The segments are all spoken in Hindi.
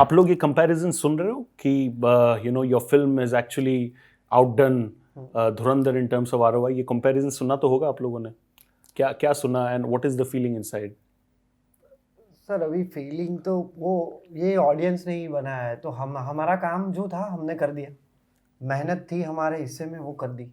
आप लोग ये कंपैरिजन सुन रहे हो कि you know your film is actually outdone Dhurandhar in terms of ROI? ये कंपैरिजन सुना तो होगा आप लोगों ने, क्या क्या सुना and what is the feeling inside? Sir अभी फीलिंग तो वो ये ऑडियंस ने ही बनाया है, तो हम हमारा काम जो था हमने कर दिया, मेहनत थी हमारे हिस्से में वो कर दी,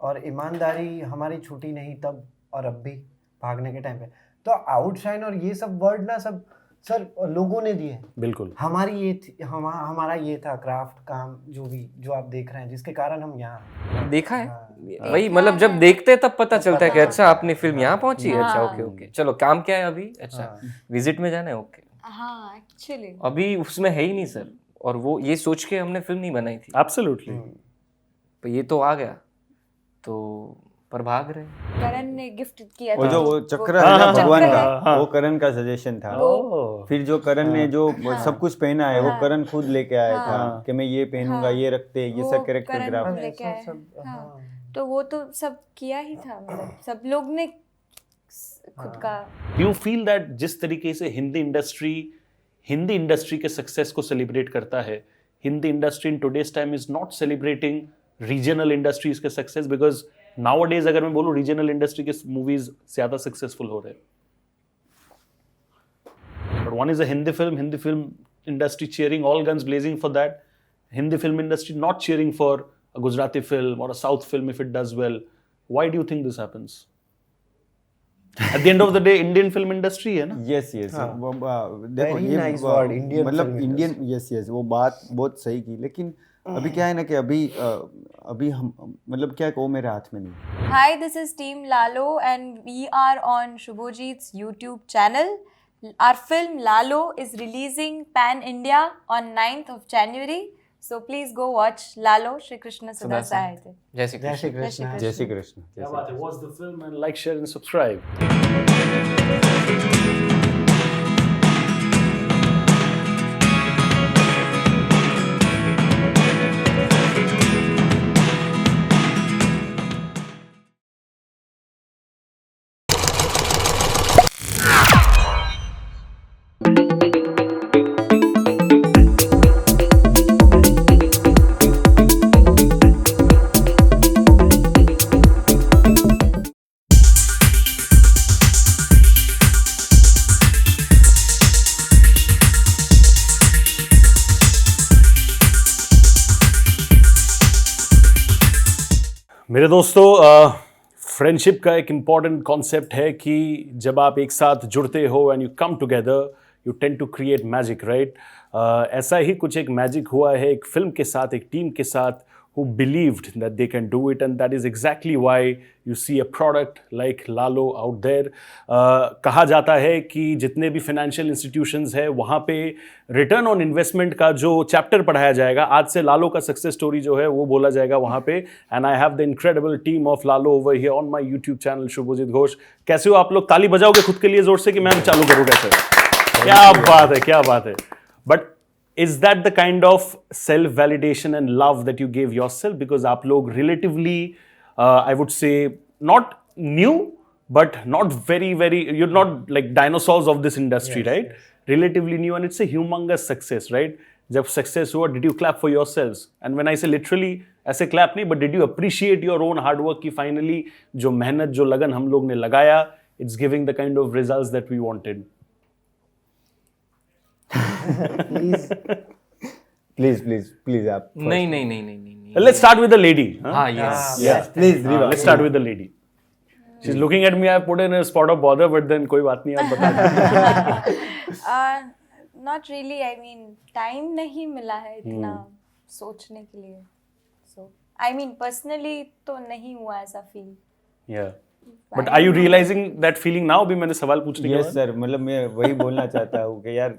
और ईमानदारी हमारी छूटी नहीं तब और अब भी भागने के टाइम पे। तो आउटशाइन और ये सब वर्ड ना सब सर लोगों ने दिए, बिल्कुल हमारी ये हमारा ये था क्राफ्ट काम जो भी जो आप देख रहे हैं जिसके कारण हम यहाँ देखा है हाँ। वही, मतलब जब देखते हैं तब पता चलता है कि अच्छा अपनी फिल्म यहाँ पहुंची है, अच्छा हाँ। ओके ओके, चलो काम क्या है अभी, अच्छा हाँ। विजिट में जाना है, ओके। हाँ एक्चुअली अभी उसमें है ही नहीं सर, और वो ये सोच के हमने फिल्म नहीं बनाई थी, एब्सोल्युटली। पर ये तो आ गया तो पर भाग रहे। करण ने गिफ्ट किया वो था, जो वो चक्र वो है ना हाँ, भगवान चक्र का, है। वो करण का सजेशन था। वो- फिर जो करण ने जो हाँ। सब कुछ पहना है वो हाँ। करण खुद लेके आया था हाँ। कि मैं ये पहनूंगा, हाँ। ये रखते ये वो सब कैरेक्टर करण ग्राफ। लेके आए। सब हाँ। हाँ। तो वो तो सब किया ही था, मतलब सब लोग ने खुद का। डू यू फील दैट जिस तरीके से हिंदी इंडस्ट्री के सक्सेस को सेलिब्रेट करता है, Hindi industry in today's time is not celebrating regional industries के सक्सेस? बिकॉज नाउअडेज अगर मैं बोलूं रीजनल इंडस्ट्री के मूवीज ज्यादा सक्सेसफुल हो रहे हैं, but one is a Hindi film industry cheering all guns blazing for that, Hindi film industry not cheering for a Gujarati film or a South film if it does well. Why do you think this happens? At the end of the day, Indian film industry है ना? यस यस हाँ। देखो Very ये nice word, Indian मतलब film इंडियन, यस यस वो बात बहुत सही की, लेकिन अभी क्या है ना कि अभी हम मतलब क्या है कि वो मेरे हाथ में नहीं। Hi, this is Team Lalo and we are on Shubhojit's YouTube channel. Our film Lalo is releasing pan India on 9th of January. So please go watch Lalo Shri Krishna Sada Sahayate. जय श्री जय श्री कृष्ण। कृष्ण। जय श्री कृष्ण। क्या बात है? Watch the film and like, share and subscribe. मेरे दोस्तों, फ्रेंडशिप का एक इम्पॉर्टेंट कॉन्सेप्ट है कि जब आप एक साथ जुड़ते हो and you come together you tend to create magic, right? ऐसा ही कुछ एक मैजिक हुआ है एक फिल्म के साथ, एक टीम के साथ who believed that they can do it, and that is exactly why you see a product like Lalo out there. कहा जाता है कि जितने भी फाइनेंशियल इंस्टीट्यूशंस है वहाँ पे रिटर्न ऑन इन्वेस्टमेंट का जो चैप्टर पढ़ाया जाएगा, आज से लालो का सक्सेस स्टोरी जो है वो बोला जाएगा वहाँ पे। And I have the incredible team of Lalo over here on my YouTube channel Shubhajit Ghosh. कैसे हो आप लोग? ताली बजाओगे खुद के लिए जोर से कि मैं चालू करूँ कैसे? क्या बात है, क्या बात है। But is that the kind of self validation and love that you gave yourself? Because aap log relatively I would say not new but not very you're not like dinosaurs of this industry, Yes, right? yes. Relatively new, and it's a humongous success, right? Jab success hua, did you clap for yourselves? And when I say literally ऐसे clap नहीं, but did you appreciate your own hard work कि finally जो मेहनत जो लगन हम लोग ने लगाया, it's giving the kind of results that we wanted? Please please आप नहीं नहीं नहीं नहीं नहीं नहीं। Let's start with the lady. huh? हाँ yes, yes please Let's start with the lady. She's looking at me. I put in a spot of bother, but then कोई बात नहीं, आप बता दीजिए। Not really. I mean, time नहीं मिला है इतना सोचने के लिए. So, I mean, personally तो नहीं हुआ ऐसा feel. Yeah. But are you realizing that feeling now? अभी मैंने सवाल पूछने के यस बाद। सर, मतलब मैं वही बोलना चाहता हूँ कि यार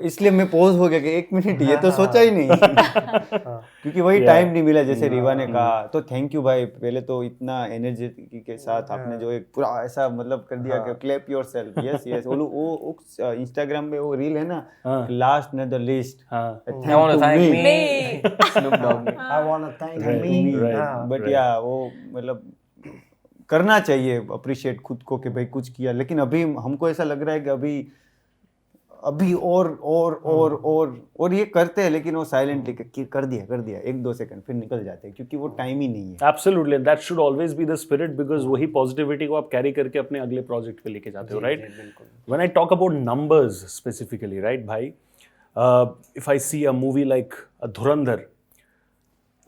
इसलिए मैं पॉज हो गया कि एक मिनट ये तो सोचा ही नहीं क्योंकि वही टाइम नहीं मिला जैसे रीवा ने कहा। तो थैंक यू भाई, पहले तो इतना एनर्जी के साथ आपने जो एक पूरा ऐसा मतलब कर दिया कि क्लैप योरसेल्फ। यस यस, वो इंस्टाग्राम पे वो रील है ना, लास्ट न द लिस्ट, हाँ। I want to thank me. Me. Snoop Dogg. I want to thank Right, me. right. But yeah वो मतलब करना चाहिए अप्रिशिएट खुद को कि भाई कुछ किया, लेकिन अभी हमको ऐसा लग रहा है कि अभी अभी और ये करते हैं, लेकिन वो साइलेंटली कर दिया 1-2 सेकंड, फिर निकल जाते हैं क्योंकि वो टाइम ही नहीं है। Absolutely, that should always be the spirit, because वही पॉजिटिविटी को आप कैरी करके अपने अगले प्रोजेक्ट पे लेके जाते हो, right? When I talk about numbers specifically, right भाई, if I see a movie like Dhurandhar,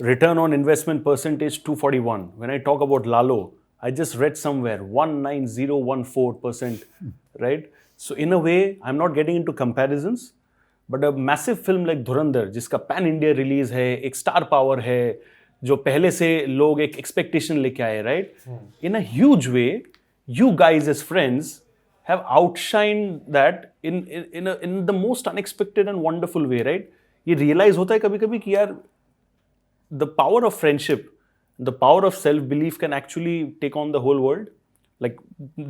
return on investment percentage 241. When I talk about Lalo, I just read somewhere 19014%, right? So in a way, I'm not getting into comparisons, but a massive film like Dhurandhar, जिसका pan India release है, एक star power है, जो पहले से लोग एक expectation लेके आए, right? In a huge way, you guys as friends have outshined that in the most unexpected and wonderful way, right? ये realize होता है कभी-कभी कि यार the power of friendship, the power of self-belief can actually take on the whole world. Like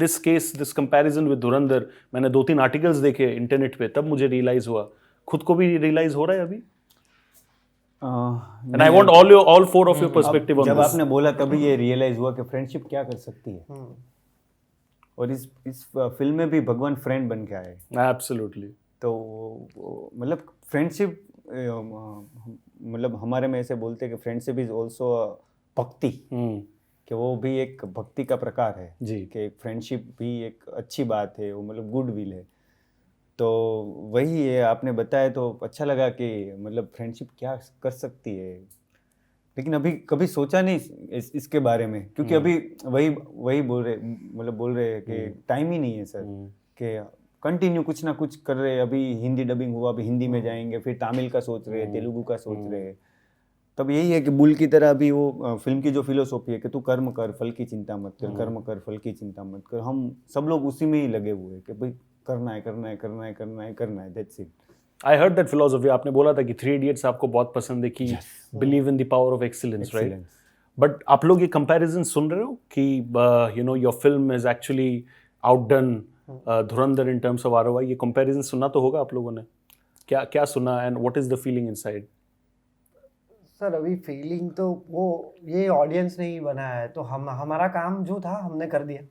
this case, this comparison with Dhurandhar, मैंने 2-3 आर्टिकल्स देखे इंटरनेट पे, तब मुझे रियलाइज हुआ, खुद को भी रियलाइज हो रहा है अभी। And I want all four of your perspective on जब this. आपने बोला तभी ये रियलाइज हुआ कि फ्रेंडशिप क्या कर सकती है, और इस फिल्म में भी भगवान फ्रेंड बन के आए। Absolutely. तो मतलब फ्रेंडशिप, मतलब हमारे में ऐसे बोलते हैं कि फ्रेंडशिप इज ऑल्सो भक्ति, कि वो भी एक भक्ति का प्रकार है जी। कि फ्रेंडशिप भी एक अच्छी बात है, वो मतलब गुड विल है। तो वही है, आपने बताया तो अच्छा लगा कि मतलब फ्रेंडशिप क्या कर सकती है, लेकिन अभी कभी सोचा नहीं इसके बारे में, क्योंकि अभी वही बोल रहे हैं कि टाइम ही नहीं है सर, कि कंटिन्यू कुछ ना कुछ कर रहे हैं। अभी हिंदी डबिंग हुआ, अभी हिंदी में जाएंगे, फिर तमिल का सोच रहे हैं, तेलुगु का सोच रहे हैं। तब यही है कि बुल की तरह अभी वो फिल्म की जो फिलोसॉफी है कि तू कर्म कर, फल की चिंता मत कर, कर्म कर, फल की चिंता मत कर, हम सब लोग उसी में ही लगे हुए हैं कि भाई करना है, that's it. I heard that philosophy. आपने बोला था कि 3 Idiots आपको बहुत पसंद है, कि believe in the power of excellence, right? But आप लोग ये comparison सुन रहे हो कि you know your film is actually outdone Dhurandhar in terms of ROI? ये comparison सुना तो होगा आप लोगों ने, क्या सुना, and what is the feeling inside? Sir अभी फीलिंग तो वो ये ऑडियंस ने ही बनाया है, तो हमारा काम जो था हमने कर दिया,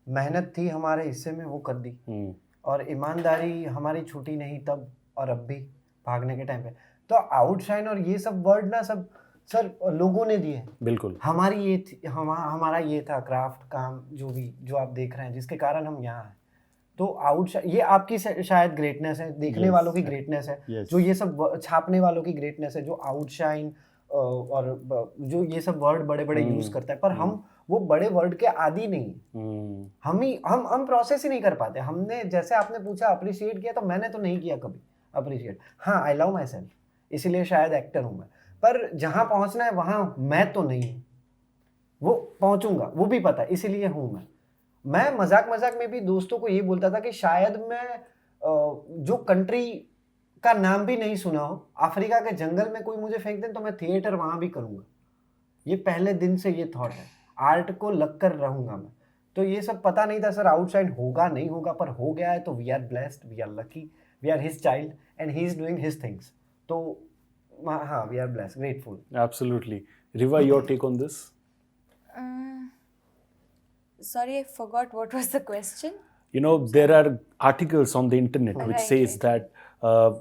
मेहनत थी हमारे हिस्से में वो कर दी, और ईमानदारी हमारी छूटी नहीं तब और अब भी भागने के टाइम पे। तो आउटशाइन और ये सब वर्ड ना सब सर लोगों ने दिए, बिल्कुल। हमारी ये थी, हमारा ये था क्राफ्ट काम जो आप देख रहे हैं, जिसके कारण हम यहाँ हैं। तो आउटशाइन ये आपकी शायद ग्रेटनेस है, देखने वालों की ग्रेटनेस है, जो ये सब छापने वालों की ग्रेटनेस है, जो आउटशाइन और जो ये सब वर्ड बड़े बड़े यूज करता है, पर हम वो बड़े वर्ड के आदी नहीं, हम प्रोसेस ही नहीं कर पाते। हमने जैसे आपने पूछा अप्रिशिएट किया, तो मैंने तो नहीं किया कभी अप्रिशिएट। हाँ, आई लव माई सेल्फ, इसीलिए शायद एक्टर हूँ मैं, पर जहाँ पहुँचना है वहाँ मैं तो नहीं हूँ, वो पहुँचूंगा वो भी पता है, इसीलिए हूँ मैं मजाक में भी दोस्तों को ये बोलता था कि शायद मैं जो कंट्री का नाम भी नहीं सुना हो, अफ्रीका के जंगल में कोई मुझे फेंक दे तो मैं थिएटर वहाँ भी करूँगा। ये पहले दिन से ये थॉट है, आर्ट को लग कर रहूँगा मैं। तो ये सब पता नहीं था सर आउटसाइड होगा नहीं होगा, पर हो गया है, तो we are blessed, we are lucky, we are his child and he is doing his things. तो हाँ, we are blessed, grateful. Absolutely. Riva, your take on this? Sorry, I forgot what was the question. You know, there are articles on the internet which Right, says that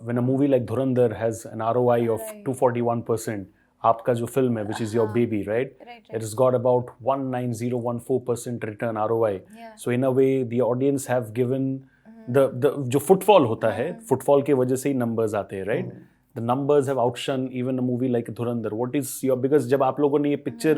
when a movie like Dhurandhar has an ROI of 241%, आपका जो फिल्म है, which is your baby, right? It has got about 19014% return ROI. Yeah. So in a way, the audience have given the जो footfall होता है, footfall के वजह से ही numbers आते हैं, right? The numbers have outshone even a movie like Dhurandhar. What is your, because जब आप लोगों ने ये picture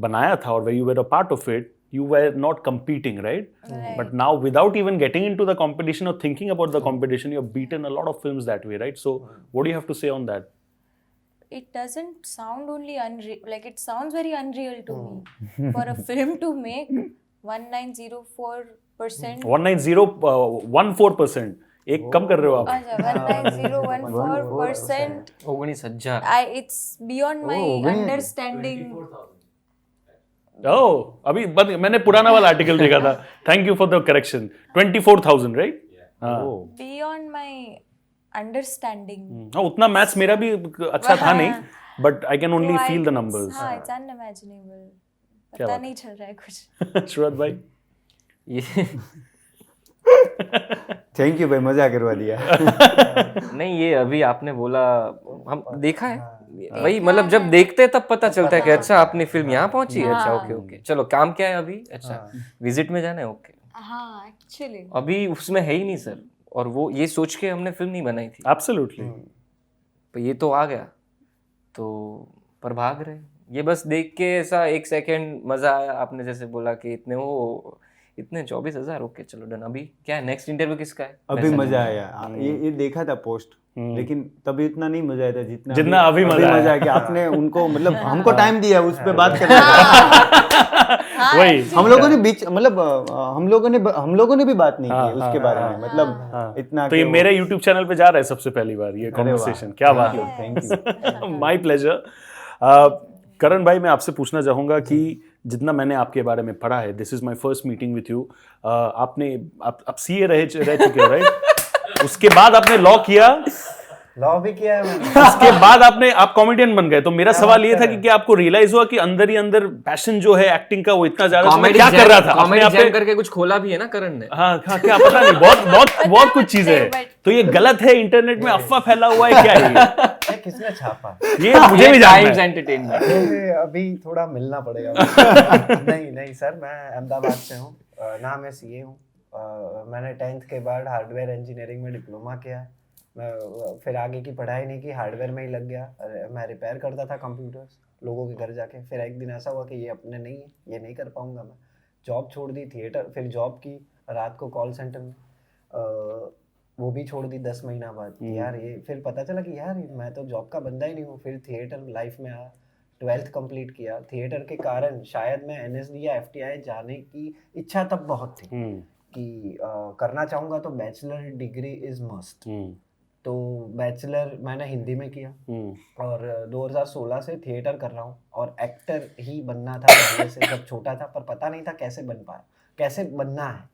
बनाया था और where you were a part of it, you were not competing, right? But now, without even getting into the competition or thinking about the competition, you have beaten a lot of films that way, right? So, what do you have to say on that? It doesn't sound only unreal, like it sounds very unreal to me. For a film to make 1904%. 19014%. एक कम कर रहे हो आप? अच्छा, 19014%. 19,000. It's beyond my understanding. अभी मैंने पुराना वाला आर्टिकल देखा था. Thank you for the correction. 24,000, right? Beyond my understanding. हाँ, उतना मैथ्स मेरा भी अच्छा था नहीं, but I can only feel the numbers. हाँ, it's unimaginable. पता नहीं चल रहा है कुछ. श्रुत भाई? ये थैंक यू भाई, मजा करवा दिया। नहीं, ये अभी आपने बोला, हम देखा है वही, मतलब जब देखते हैं तब पता चलता है कि अच्छा अपनी फिल्म यहाँ पहुंची है, अच्छा ओके ओके, चलो काम क्या है अभी, अच्छा विजिट में जाना है, ओके। हाँ एक्चुअली अभी उसमें है ही नहीं सर, और वो ये सोच के हमने फिल्म नहीं बनाई थी, एब्सोल्युटली। तो ये तो आ गया, तो पर भाग रहे, ये बस देख के ऐसा एक सेकंड मजा आया, आपने जैसे बोला कि इतने 24,000, ओके चलो डन। अभी क्या है, नेक्स्ट इंटरव्यू किसका है? अभी मजा आया, ये देखा था पोस्ट, लेकिन तभी इतना नहीं मजा आया था जितना अभी मजा आया। कि आपने उनको मतलब हमको टाइम दिया उस पे बात करने का। वही हम लोगों ने बीच मतलब हम लोगों ने भी बात नहीं की उसके बारे में, मतलब इतना। तो ये मेरे YouTube चैनल पे जा रहा है सबसे पहली बार ये कॉन्वर्सेशन, क्या बात है। Thank you. My pleasure. Karan भाई, मैं आपसे पूछना चाहूँगा कि जितना मैंने आपके बारे में पढ़ा है, this is my first meeting with you. आप सीए रह चुके हो, राइट? उसके बाद आपने लॉ किया, लॉ भी किया है मैंने। उसके बाद आप कॉमेडियन बन गए। तो मेरा सवाल ये था कि क्या आपको रियलाइज हुआ कि अंदर ही अंदर पैशन जो है एक्टिंग का वो इतना ज्यादा, तो मैं क्या कर रहा था? कॉमेडी जैम करके कुछ खोला भी है ना करण ने? हाँ, क्या पता नहीं, बहुत कुछ चीजें हैं। तो ये गलत है, इंटरनेट में अफवाह फैला हुआ है, क्या है ये किसने छापा? ये मुझे भी जानना टाइम्स है। एंटरटेनमेंट। ये अभी थोड़ा मिलना पड़ेगा। नहीं सर, मैं अहमदाबाद से हूँ, ना मैं सीए हूँ। मैंने 10th के बाद हार्डवेयर इंजीनियरिंग में डिप्लोमा किया है। मैं फिर आगे की पढ़ाई नहीं की, हार्डवेयर में ही लग गया। मैं रिपेयर करता था कंप्यूटर्स लोगों के घर जाके। फिर एक दिन ऐसा हुआ कि ये अपने नहीं है, ये नहीं कर पाऊंगा मैं। जॉब छोड़ दी, थिएटर, फिर जॉब की रात को कॉल सेंटर में, वो भी छोड़ दी 10 महीना बाद। यार ये फिर पता चला कि यार मैं तो जॉब का बंदा ही नहीं हूँ। फिर थिएटर लाइफ में आया, 12th कंप्लीट किया। थिएटर के कारण शायद मैं NSD या FTI जाने की इच्छा तब बहुत थी कि करना चाहूँगा तो बैचलर डिग्री इज मस्ट। तो बैचलर मैंने हिंदी में किया और 2016 से थिएटर कर रहा हूँ। और एक्टर ही बनना था पहले से, जब छोटा था, पर पता नहीं था कैसे बन पाया, कैसे बनना है।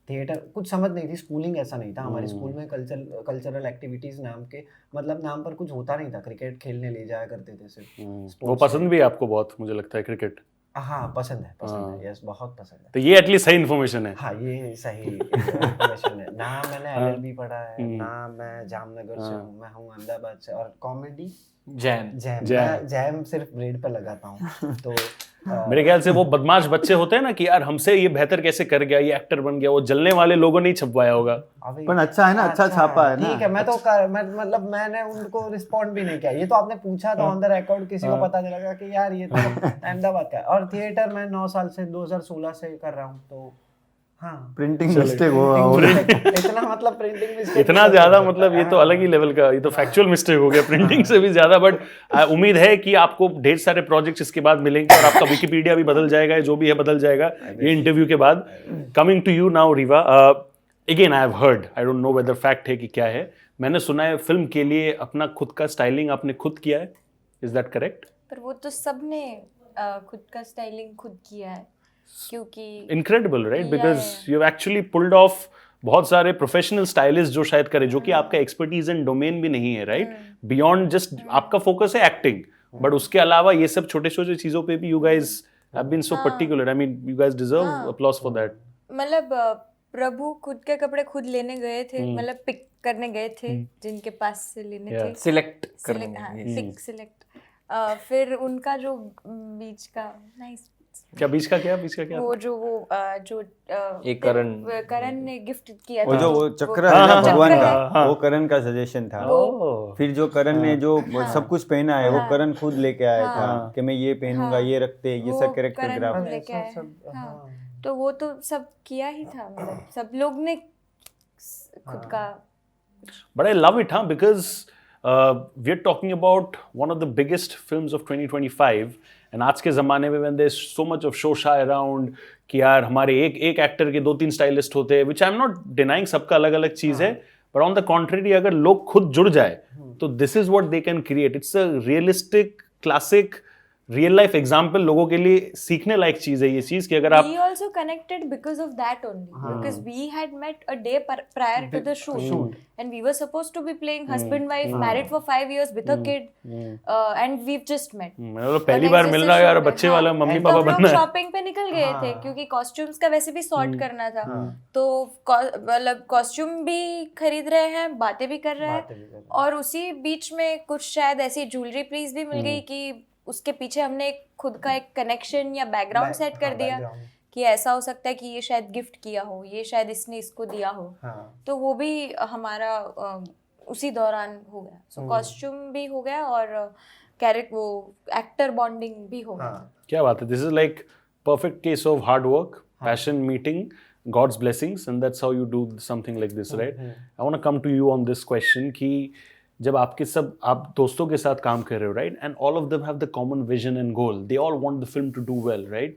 थिएटर कुछ समझ नहीं थी, स्कूलिंग ऐसा नहीं था हमारे स्कूल में। कल्चरल एक्टिविटीज नाम के मतलब नाम पर कुछ होता नहीं था। क्रिकेट खेलने ले जाया करते थे सिर्फ। वो पसंद भी है आपको बहुत, मुझे लगता है क्रिकेट। हाँ पसंद है, यस बहुत पसंद है। तो ये एटलीस्ट सही इन्फॉर्मेशन है। हाँ ये सही इन्फॉर्मेशन है। ना मैंने LLB पढ़ा है, ना मैं जामनगर से हूँ, मैं हूँ अहमदाबाद से। और कॉमेडी जैम सिर्फ ब्रेड पे लगाता हूँ। तो मेरे ख्याल से वो बदमाश बच्चे होते हैं ना कि यार हमसे ये बेहतर कैसे कर गया, ये एक्टर बन गया, वो जलने वाले लोगों ने ही छपवाया होगा। पर अच्छा है ना, अच्छा छापा है ना। ठीक है, मतलब मैंने उनको रिस्पॉन्ड भी नहीं किया। ये तो आपने पूछा तो ऑन द रिकॉर्ड किसी को पता चलेगा कि यार ये तो अहमदाबाद का है। और थिएटर मैं 9 साल से 2016 से कर रहा हूँ। तो हाँ, प्रिंटिंग मिस्टेक हुआ इतना मतलब प्रिंटिंग मिस्टेक इतना ज्यादा, मतलब ये तो अलग ही लेवल का, ये तो फैक्चुअल मिस्टेक हो गया प्रिंटिंग से भी ज्यादा। बट उम्मीद है कि आपको ढेर सारे प्रोजेक्ट्स इसके बाद मिलेंगे और आपका विकिपीडिया भी बदल जाएगा, जो भी है बदल जाएगा ये इंटरव्यू के बाद। Coming to you now Riva, again I have heard, I don't know whether fact है कि क्या है, मैंने सुना है फिल्म के लिए अपना खुद का स्टाइलिंग आपने खुद किया है, इज दैट करेक्ट? पर वो तो सबने खुद का स्टाइलिंग खुद किया है, क्योंकि incredible right, because you have actually pulled off बहुत सारे प्रोफेशनल स्टाइलिस्ट जो शायद करे, जो कि आपका एक्सपर्टीज एंड डोमेन भी नहीं है, राइट? बियॉन्ड जस्ट आपका फोकस है एक्टिंग, बट उसके अलावा ये सब छोटे छोटे चीजों पे भी you guys have been so particular. I mean you guys deserve applause for that. मतलब प्रभु खुद के कपड़े खुद लेने गए थे, मतलब पिक करने गए थे जिनके पास से लेने थे, सिलेक्ट पिक सिलेक्ट। फिर उनका जो बीच का नाइस, क्या बीच का क्या वो जो एक करण ने गिफ्ट किया वो था, जो चक्र है ना भगवान चक्र का, वो करण का सजेशन था। फिर जो करण ने जो सब कुछ पहना है, वो करण खुद लेके आया था कि मैं ये पहनूंगा, ये रखते, ये सब कैरेक्टर ग्राफ लेके आया। तो वो तो सब किया ही था, मतलब सब लोग ने खुद का। But I love it, because we are talking about one of the biggest films of 2025, and आज के ज़माने में when there's so much of shosha around कि यार हमारे एक एक्टर के 2-3 स्टाइलिस्ट होते हैं, which I'm not denying, सबका अलग अलग चीज़ है, but on the contrary अगर लोग खुद जुड़ जाए तो this is what they can create. It's a realistic, classic real life example लोगों के लिए सीखने लायक चीज है ये चीज कि अगर आप We also connected because of that only. Because we had met a day prior to the shoot. And we were supposed to be playing husband-wife, married for 5 years with a kid. And we've just met. मतलब पहली बार मिल रहा है यार, बच्चे वाला मम्मी तो पापा हम लोग बनना है। शॉपिंग पे निकल गए थे क्योंकि कॉस्ट्यूम्स का वैसे भी सॉर्ट करना था। तो मतलब कॉस्ट्यूम भी खरीद रहे हैं, बातें भी कर रहे हैं, और उसी बीच में कुछ शायद ऐसी ज्वेलरी पीस भी मिल गई कि उसके पीछे हमने एक खुद का एक कनेक्शन या बैकग्राउंड सेट कर दिया कि ऐसा हो सकता है कि ये शायद गिफ्ट किया हो, ये शायद इसने इसको दिया हो। तो वो भी हमारा उसी दौरान हो गया। सो कॉस्ट्यूम भी हो गया और वो एक्टर बॉन्डिंग भी हो गया। क्या बात है, this is like perfect case of hard work, passion meeting God's blessings, and that's how you do something like this, right? I want to come to you on this question कि जब आप दोस्तों के साथ काम कर रहे हो, right? And all of them have the common vision and goal. They all want the film to do well, right?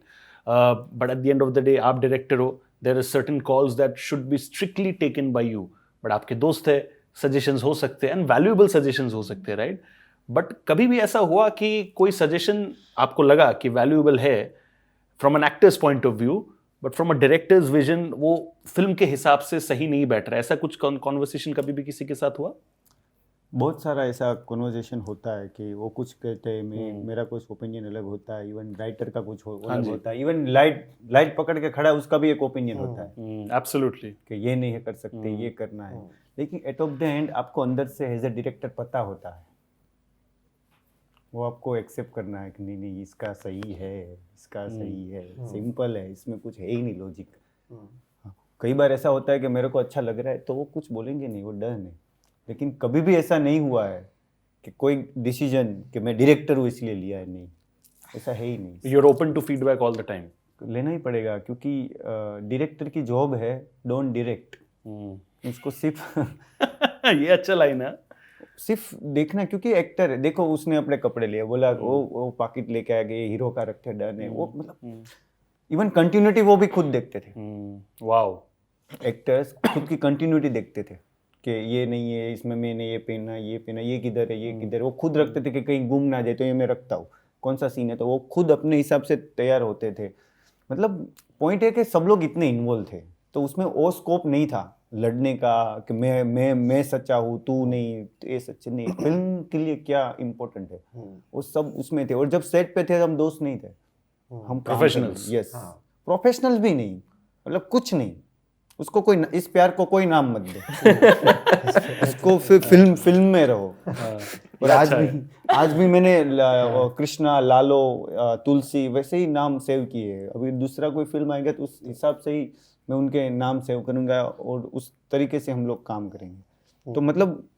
But at the end of the day, आप director हो, there are certain calls that should be strictly taken by you. But आपके दोस्त है, suggestions हो सकते हैं, and valuable suggestions हो सकते हैं, right? But कभी भी ऐसा हुआ कि कोई suggestion आपको लगा कि valuable है from an actor's point of view, but from a director's vision वो फिल्म के हिसाब से सही नहीं बैठ रहा है, ऐसा कुछ कॉन्वर्सेशन कभी भी किसी के साथ हुआ? बहुत सारा ऐसा कन्वर्सेशन होता है कि वो कुछ कहते हैं, मेरा कुछ ओपिनियन अलग होता है, इवन राइटर का कुछ अलग होता है, इवन लाइट पकड़ के खड़ा है उसका भी एक ओपिनियन होता है एब्सोल्युटली कि ये नहीं कर सकते, ये करना है। लेकिन एट ऑफ द एंड आपको अंदर से एज ए डायरेक्टर पता होता है, वो आपको एक्सेप्ट करना है कि नहीं इसका सही है, इसका सही है, सिंपल है, इसमें कुछ है ही नहीं लॉजिक। कई बार ऐसा होता है कि मेरे को अच्छा लग रहा है तो वो कुछ बोलेंगे नहीं, वो डन है। लेकिन कभी भी ऐसा नहीं हुआ है कि कोई डिसीजन कि मैं डायरेक्टर हूँ इसलिए लिया है, नहीं, ऐसा है ही नहीं। You are open to feedback all the time? लेना ही पड़ेगा क्योंकि डायरेक्टर की जॉब है डोंट डायरेक्ट। उसको सिर्फ ये अच्छा लाइन है, सिर्फ देखना, क्योंकि एक्टर है, देखो उसने अपने कपड़े लिए, बोला वो पॉकेट लेके आ गए, हीरो का रखे डन है, वो मतलब इवन कंटिन्यूटी वो भी खुद देखते थे। वाओ, एक्टर्स खुद की कंटिन्यूटी देखते थे कि ये नहीं है, इसमें मैंने ये पहना, ये पहना, ये किधर है, ये किधर है, वो खुद रखते थे कि कहीं गुम ना जाए तो ये मैं रखता हूँ, कौन सा सीन है, तो वो खुद अपने हिसाब से तैयार होते थे। मतलब पॉइंट है कि सब लोग इतने इन्वॉल्व थे तो उसमें वो स्कोप नहीं था लड़ने का कि मैं सच्चा हूँ तू नहीं, तो ये सच्चे नहीं। फिल्म के लिए क्या इम्पोर्टेंट है, वो सब उसमें थे। और जब सेट पे थे हम दोस्त नहीं थे, हम प्रोफेशनल्स। यस, प्रोफेशनल्स भी नहीं, मतलब कुछ नहीं। उसको कोई इस प्यार को कोई नाम मत दे उसको फिल्म में रहो। और आज भी मैंने कृष्णा, लालो, तुलसी वैसे ही नाम सेव किए हैं। अभी दूसरा कोई फिल्म आएगा तो उस हिसाब से ही मैं उनके नाम सेव करूंगा और उस तरीके से हम लोग काम करेंगे। तो मतलब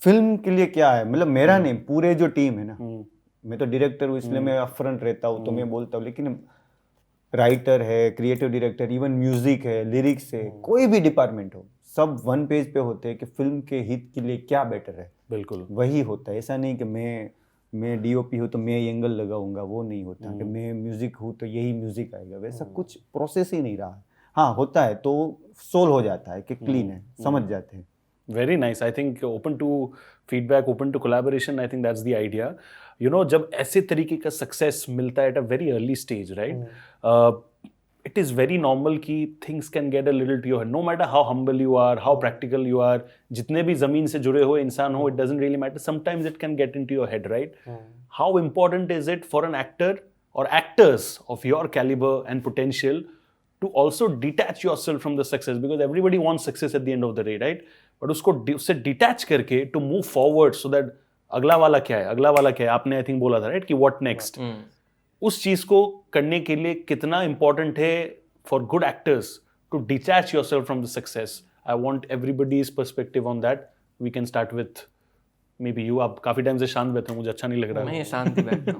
फिल्म के लिए क्या है, मतलब मेरा नहीं, पूरे जो टीम है ना, मैं तो डायरेक्टर हूँ इसलिए मैं अपफ्रंट रहता हूँ तो मैं बोलता हूँ, लेकिन राइटर है, क्रिएटिव डायरेक्टर, इवन म्यूजिक है, लिरिक्स है, कोई भी डिपार्टमेंट हो, सब वन पेज पे होते हैं कि फिल्म के हित के लिए क्या बेटर है। बिल्कुल वही होता है। ऐसा नहीं कि मैं डीओपी हूँ तो मैं एंगल लगाऊंगा, वो नहीं होता कि मैं म्यूजिक हूँ तो यही म्यूजिक आएगा, वैसा कुछ प्रोसेस ही नहीं रहा। हाँ होता है तो सोल हो जाता है कि क्लीन है, समझ जाते हैं। Very nice. I think open to feedback, open to collaboration. I think that's the idea. You know, जब ऐसे तरीके का success मिलता है at a very early stage, right? It is very normal कि things can get a little to your head. No matter how humble you are, how practical you are, जितने भी ज़मीन से जुड़े हुए इंसान हो, it doesn't really matter. Sometimes it can get into your head, right? How important is it for an actor or actors of your caliber and potential to also detach yourself from the success, because everybody wants success at the end of the day, right? But उससे डिटैच करके to move forward so that अगला वाला क्या है, अगला वाला क्या है, आपने आई थिंक बोला था राइट कि व्हाट नेक्स्ट। उस चीज को करने के लिए कितना इंपॉर्टेंट है for good actors to detach yourself from the success. I want everybody's perspective on that. We can start with maybe you. आप काफी टाइम से शांत बैठे हो, मुझे अच्छा नहीं लग रहा। मैं शांति बैठता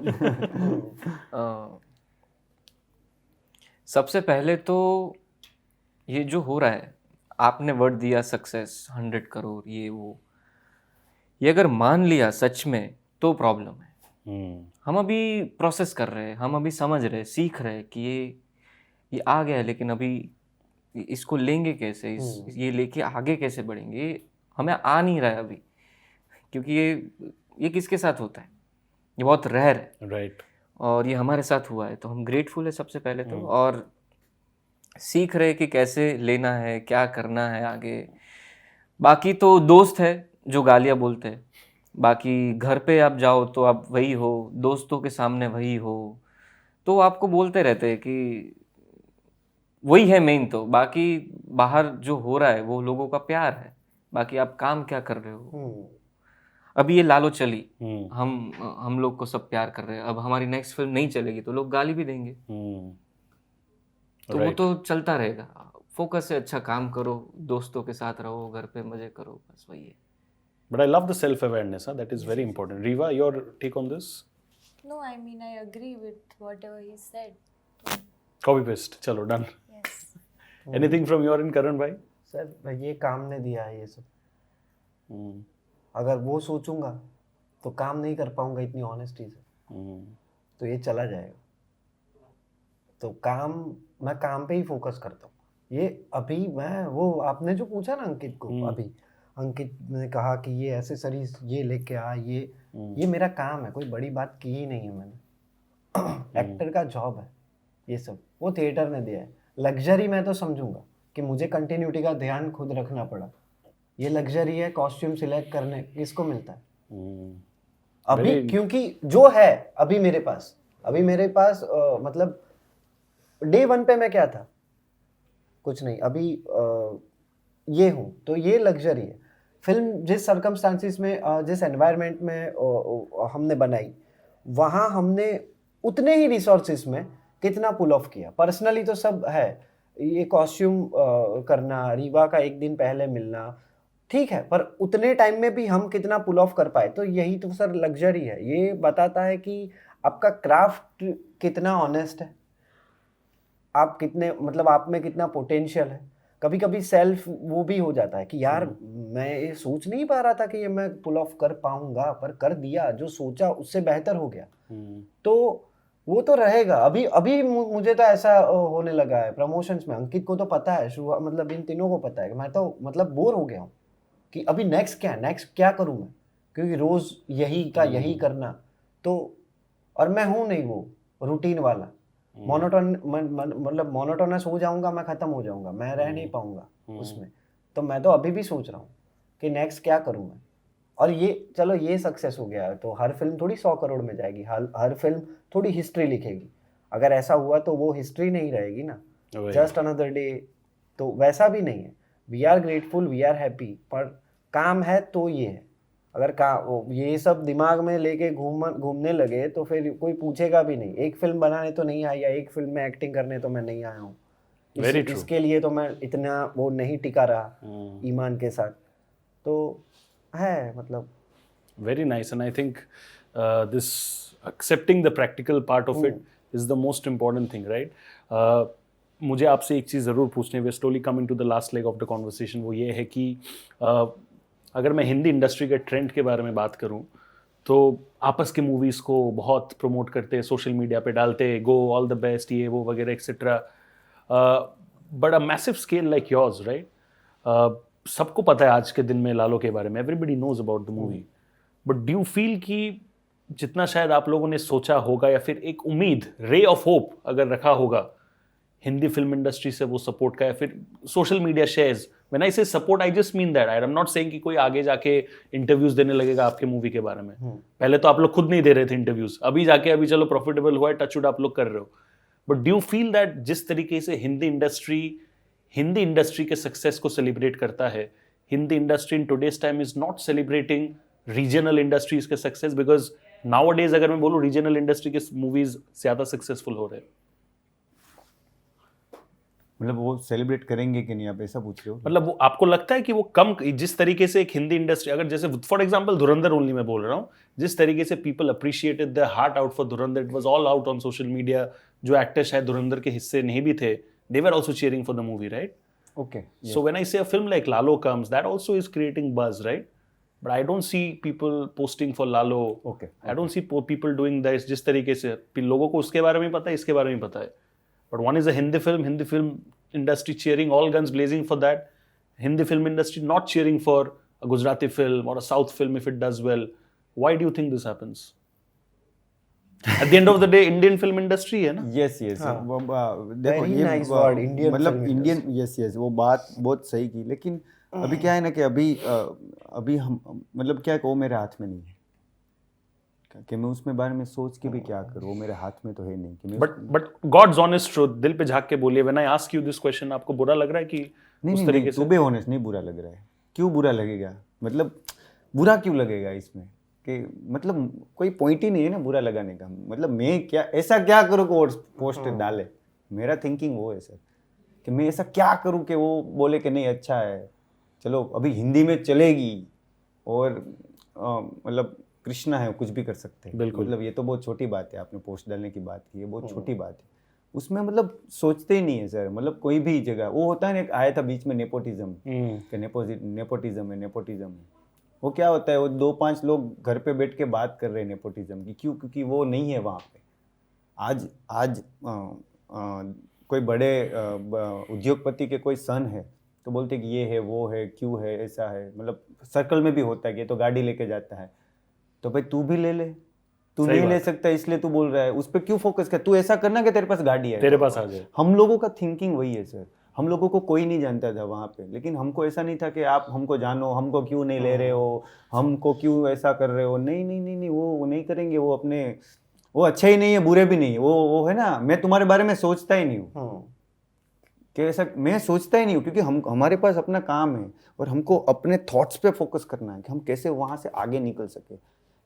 हूँ। सबसे पहले तो ये जो हो रहा है, आपने वर्ड दिया सक्सेस 100 करोड़ ये वो, ये अगर मान लिया सच में तो प्रॉब्लम है। हम अभी प्रोसेस कर रहे हैं, हम अभी समझ रहे, सीख रहे कि ये आ गया है, लेकिन अभी इसको लेंगे कैसे, ये लेके आगे कैसे बढ़ेंगे, हमें आ नहीं रहा है अभी। क्योंकि ये किसके साथ होता है, ये बहुत रेयर है राइट और ये हमारे साथ हुआ है, तो हम ग्रेटफुल है सबसे पहले तो, और सीख रहे कि कैसे लेना है, क्या करना है आगे। बाकी तो दोस्त है जो गालियाँ बोलते हैं, बाकी घर पे आप जाओ तो आप वही हो, दोस्तों के सामने वही हो, तो आपको बोलते रहते हैं कि वही है मेन। तो बाकी बाहर जो हो रहा है वो लोगों का प्यार है, बाकी आप काम क्या कर रहे हो। अभी ये लालो चली, हम लोग को सब प्यार कर रहे हैं, अब हमारी नेक्स्ट फिल्म नहीं चलेगी तो लोग गाली भी देंगे, तो वो तो चलता रहेगा। फोकस से अच्छा काम करो, दोस्तों के साथ रहो, घर पे मजे करो, बस वही है। But I love the self-awareness. That is very important. Riva, your take on this? No, I mean, I agree with whatever he said. Copy paste. Chalo, done. Yes. Anything from your end, Karan bhai? Sir ये काम ने दिया है ये सब। Hmm. अगर वो सोचूंगा तो काम नहीं कर पाऊंगा इतनी ऑनेस्टी से, तो ये चला जाएगा। तो मैं काम पे ही फोकस करता हूँ। ये अभी मैं वो आपने जो पूछा ना अंकित को, अभी अंकित ने कहा कि ये एसेसरीज ये लेके आ, ये मेरा काम है, कोई बड़ी बात की ही नहीं है मैंने। एक्टर का जॉब है ये सब, वो थिएटर ने दिया है। लग्जरी मैं तो समझूंगा कि मुझे कंटिन्यूटी का ध्यान खुद रखना पड़ा, ये लग्जरी है। कॉस्ट्यूम सिलेक्ट करने किसको मिलता है अभी, क्योंकि जो है अभी मेरे पास मतलब डे 1 पे मैं क्या था, कुछ नहीं, अभी ये हूँ, तो ये लग्जरी है। फिल्म जिस सर्कमस्टांसिस में जिस एनवायरनमेंट में हमने बनाई, वहाँ हमने उतने ही रिसोर्सेज में कितना पुल ऑफ किया। पर्सनली तो सब है, ये कॉस्ट्यूम करना, रीवा का एक दिन पहले मिलना, ठीक है, पर उतने टाइम में भी हम कितना पुल ऑफ कर पाए, तो यही तो सर लग्जरी है। ये बताता है कि आपका क्राफ्ट कितना ऑनेस्ट है, आप कितने मतलब आप में कितना पोटेंशियल है। कभी कभी सेल्फ वो भी हो जाता है कि यार मैं ये सोच नहीं पा रहा था कि ये मैं पुल ऑफ कर पाऊंगा, पर कर दिया, जो सोचा उससे बेहतर हो गया। तो वो तो रहेगा। अभी अभी मुझे तो ऐसा होने लगा है प्रमोशंस में, अंकित को तो पता है, मतलब इन तीनों को पता है कि मैं तो मतलब बोर हो गया हूँ कि अभी नेक्स्ट क्या करूँ मैं, क्योंकि रोज यही करना तो, और मैं हूँ नहीं वो रूटीन वाला, मतलब मोनोटोनस हो जाऊंगा, मैं खत्म हो जाऊंगा, मैं रह नहीं पाऊंगा उसमें। तो मैं तो अभी भी सोच रहा हूँ कि नेक्स्ट क्या करूँ मैं। और ये चलो ये सक्सेस हो गया तो हर फिल्म थोड़ी 100 करोड़ में जाएगी, हर फिल्म थोड़ी हिस्ट्री लिखेगी। अगर ऐसा हुआ तो वो हिस्ट्री नहीं रहेगी ना, जस्ट अनदर डे। तो वैसा भी नहीं है। We are grateful, we are happy, पर काम है तो ये है। अगर ये सब दिमाग में लेके घूमने लगे तो फिर कोई पूछेगा भी नहीं। एक फिल्म बनाने तो नहीं आया, एक फिल्म में एक्टिंग करने तो मैं नहीं आया हूँ, इसके लिए तो मैं इतना वो नहीं टिका रहा ईमान के साथ। तो है मतलब very nice, and I think this accepting the practical part of it is the most important thing, right? मुझे आपसे एक चीज़ ज़रूर पूछनी है, slowly coming to the last leg of the conversation, वो ये है कि अगर मैं हिंदी इंडस्ट्री के ट्रेंड के बारे में बात करूं तो आपस के मूवीज़ को बहुत प्रमोट करते, सोशल मीडिया पे डालते, गो ऑल द बेस्ट, ये वो वगैरह etcetera, but a massive scale like yours, right? सबको पता है आज के दिन में लालो के बारे में, everybody knows about the movie, but do you feel कि जितना शायद आप लोगों ने सोचा होगा या फिर एक उम्मीद, रे ऑफ होप अगर रखा होगा हिंदी फिल्म इंडस्ट्री से वो सपोर्ट का, या फिर social media shares, when I say support I just mean that, I am not saying कि कोई आगे जाके इंटरव्यूज देने लगेगा आपके मूवी के बारे में। पहले तो आप लोग खुद नहीं दे रहे थे इंटरव्यूज, अभी जाके अभी चलो प्रॉफिटेबल हुआ है, टचवुड आप लोग कर रहे हो, but do you feel that जिस तरीके से हिंदी इंडस्ट्री के सक्सेस को सेलिब्रेट करता है, Hindi industry in today's time is not celebrating regional industries के सक्सेस, बिकॉज नाउअडेज अगर मैं बोलूँ रीजनल इंडस्ट्री के मूवीज ज्यादा सक्सेसफुल हो रहे हैं। मतलब वो सेलिब्रेट करेंगे कि नहीं, आप ऐसा पूछ रहे हो? मतलब वो आपको लगता है कि वो कम, जिस तरीके से एक हिंदी इंडस्ट्री, अगर जैसे फॉर एग्जांपल धुरंधर ओनली मैं बोल रहा हूँ, जिस तरीके से people appreciated the heart out for Dhurandhar, it was all out on social media, जो एक्टर शायद धुरंधर के हिस्से नहीं भी थे, they were also cheering for the movie, right? Okay. Yes. So when I say a film like Lalo comes, that also is creating buzz, right? But I don't see people posting for Lalo. Okay. I don't see people doing this जिस तरीके से लोगों को उसके बारे में पता है, इसके बारे में पता है. But one is a Hindi film industry cheering all guns blazing for that. Hindi film industry not cheering for a Gujarati film or a South film if it does well. Why do you think this happens? At the end of the day Indian film industry है ना. यस यस देखो Very ये nice word, Indian मतलब film इंडियन यस यस वो बात बहुत सही की, लेकिन अभी क्या है ना कि अभी हम मतलब क्या है कि वो मेरे हाथ में नहीं है कि मैं उसमें बारे में सोच के भी क्या करूँ, वो मेरे हाथ में तो है नहीं कि मैं बट गॉड्स ऑनेस्ट ट्रूथ, दिल पे झांक के बोलिए, when I ask you this question, आपको बुरा लग रहा है कि नहीं उस नहीं तरीके नहीं से? टू बी ऑनेस्ट नहीं बुरा लग रहा है. क्यों बुरा लगेगा, मतलब बुरा क्यों लगेगा इसमें कि मतलब कोई पॉइंट ही नहीं है ना बुरा लगाने का. मतलब मैं क्या ऐसा क्या करूँ कि वो पोस्ट डाले, मेरा थिंकिंग वो है सर कि मैं ऐसा क्या करूँ कि वो बोले कि नहीं अच्छा है. चलो अभी हिंदी में चलेगी और मतलब कृष्णा है, कुछ भी कर सकते हैं. बिल्कुल. मतलब ये तो बहुत छोटी बात है, आपने पोस्ट डालने की बात की है, बहुत छोटी बात है. उसमें मतलब सोचते ही नहीं है सर. मतलब कोई भी जगह वो होता है ना, एक आया था बीच में नेपोटिज्म कि नेपोटिज्म है. वो क्या होता है, वो 2-5 लोग घर पे बैठ के बात कर रहे हैं नेपोटिज्म की. क्यों? क्योंकि वो नहीं है वहाँ पे. आज कोई बड़े उद्योगपति के कोई सन है तो बोलते कि ये है वो है, क्यों है, ऐसा है. मतलब सर्कल में भी होता है कि ये तो गाड़ी लेके जाता है, तो भाई तू भी ले ले. तू सही नहीं ले बात सकता इसलिए तू बोल रहा है, उस पर क्यों फोकस कर. तू ऐसा करना कि तेरे पास गाड़ी है, तेरे पास आ जाए. हम लोगों का थिंकिंग वही है सर. हम लोगों को कोई नहीं जानता था वहाँ पे, लेकिन हमको ऐसा नहीं था कि आप हमको जानो, हमको क्यों नहीं ले रहे हो, हमको क्यों ऐसा कर रहे हो. नहीं नहीं नहीं नहीं, वो नहीं करेंगे. वो अपने वो अच्छा ही नहीं है, बुरे भी नहीं है. वो है ना, मैं तुम्हारे बारे में सोचता ही नहीं हूँ कि ऐसा मैं सोचता ही नहीं हूँ, क्योंकि हम हमारे पास अपना काम है और हमको अपने थॉट्स पे फोकस करना है कि हम कैसे वहाँ से आगे निकल सके.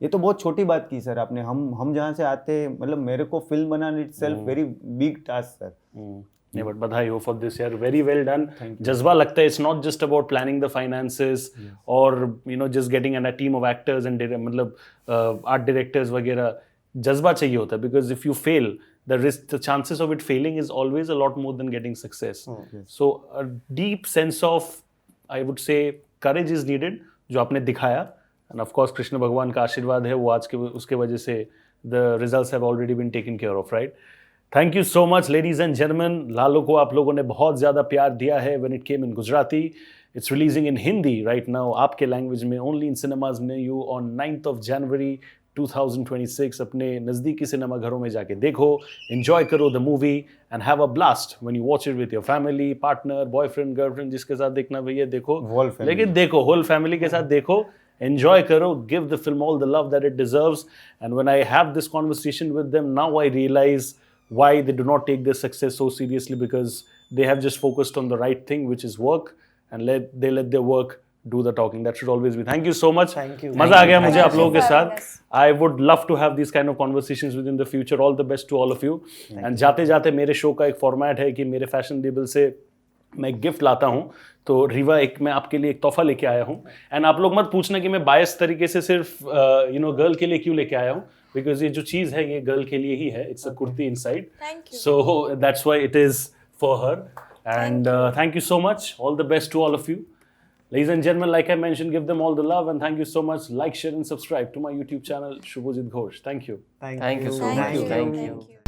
ये तो बहुत छोटी बात की सर आपने. हम जहाँ से आते हैं, मतलब मेरे को फिल्म बनाना itself very big task sir. नहीं बट बधाई हो फॉर दिस यार, वेरी वेल डन. जज्बा लगता है, it's not just about planning the finances और you know just getting an a team of actors and मतलब आर्ट डायरेक्टर्स वगैरह. जज्बा चाहिए होता है, because if you fail the chances of it failing is always a lot more than getting success. So a deep sense of, I would say, courage is needed, जो आपने दिखाया. And of course कृष्ण भगवान का आशीर्वाद है वो आज के उसके वजह से the results have already been taken care of, right? Thank you so much ladies and gentlemen. लालो को आप लोगों ने बहुत ज़्यादा प्यार दिया है when it came in Gujarati. It's releasing in Hindi right now, आपके language में, only in cinemas near you on 9th of January 2026. अपने नज़दीकी सिनेमा घरों में जाके देखो, enjoy करो the movie and have a blast when you watch it with your family, partner, boyfriend, girlfriend, जिसके साथ देखना भैया देखो, Whole family. लेकिन देखो whole family के साथ देखो, enjoy करो, give the film all the love that it deserves. And when I have this conversation with them, now I realize why they do not take their success so seriously, because they have just focused on the right thing, which is work, and they let their work do the talking. That should always be. Thank you so much. Thank you. मजा आ गया मुझे Thank आप you लोगों के for having साथ. us. I would love to have these kind of conversations within the future. All the best to all of you. And जाते जाते मेरे शो का एक फॉर्मेट है कि मेरे फैशन लेबल से मैं एक गिफ्ट लाता हूँ. तो रीवा, एक मैं आपके लिए एक तोहफा लेके आया हूँ. एंड आप लोग मत पूछना कि मैं बायस तरीके से सिर्फ गर्ल के लिए क्यों लेके आया हूँ, बिकॉज ये जो चीज़ है ये गर्ल के लिए ही है. It's a kurti inside. Thank you. So that's why it is for her. And thank you so much. All the best to all of you. Ladies and gentlemen, like I mentioned, give them all the love and thank you so much. Like, share and subscribe to my YouTube channel, Shubhajit Ghosh. Thank you. Thank Thank you you. so much. Thank you. Thank Thank you. you.